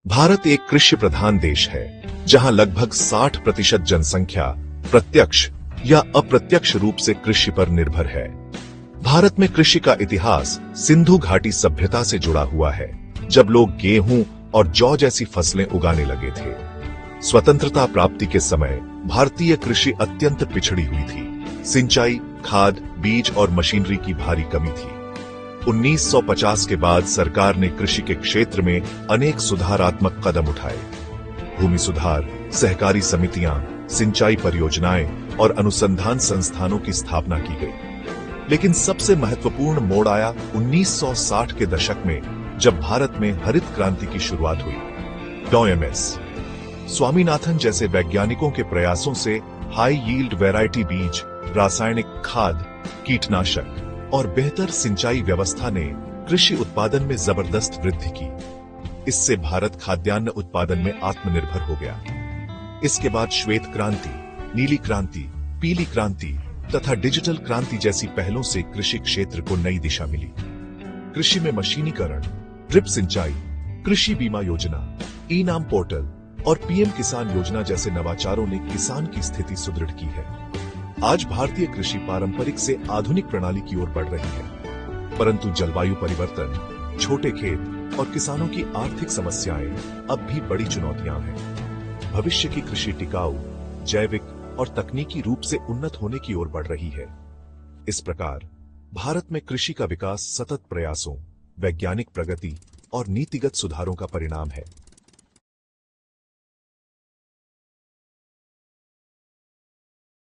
भारत एक कृषि प्रधान देश है, जहां लगभग 60% जनसंख्या प्रत्यक्ष या अप्रत्यक्ष रूप से कृषि पर निर्भर है। भारत में कृषि का इतिहास सिंधु घाटी सभ्यता से जुड़ा हुआ है, जब लोग गेहूं और जौ जैसी फसलें उगाने लगे थे। स्वतंत्रता प्राप्ति के समय भारतीय कृषि अत्यंत पिछड़ी हुई थी। सिंचाई, खाद, बीज और मशीनरी की भारी कमी थी। 1950 के बाद सरकार ने कृषि के क्षेत्र में अनेक सुधारात्मक कदम उठाए। भूमि सुधार, सहकारी समितियां, सिंचाई परियोजनाएं और अनुसंधान संस्थानों की स्थापना की गई। लेकिन सबसे महत्वपूर्ण मोड़ आया 1960 के दशक में, जब भारत में हरित क्रांति की शुरुआत हुई। डॉ.एम.एस. स्वामीनाथन जैसे वैज्ञानिकों के प्रयासों से हाई यील्ड वैरायटी बीज, रासायनिक खाद, कीटनाशक और बेहतर सिंचाई व्यवस्था ने कृषि उत्पादन में जबरदस्त वृद्धि की। इससे भारत खाद्यान्न उत्पादन में आत्मनिर्भर हो गया। इसके बाद श्वेत क्रांति, नीली क्रांति, पीली क्रांति तथा डिजिटल क्रांति जैसी पहलों से कृषि क्षेत्र को नई दिशा मिली। कृषि में मशीनीकरण, ड्रिप सिंचाई, कृषि बीमा योजना, ई-नाम पोर्टल और पीएम किसान योजना जैसे नवाचारों ने किसान की स्थिति सुदृढ़ की है। आज भारतीय कृषि पारंपरिक से आधुनिक प्रणाली की ओर बढ़ रही है, परंतु जलवायु परिवर्तन, छोटे खेत और किसानों की आर्थिक समस्याएं अब भी बड़ी चुनौतियां हैं। भविष्य की कृषि टिकाऊ, जैविक और तकनीकी रूप से उन्नत होने की ओर बढ़ रही है। इस प्रकार भारत में कृषि का विकास सतत प्रयासों, वैज्ञानिक प्रगति और नीतिगत सुधारों का परिणाम है।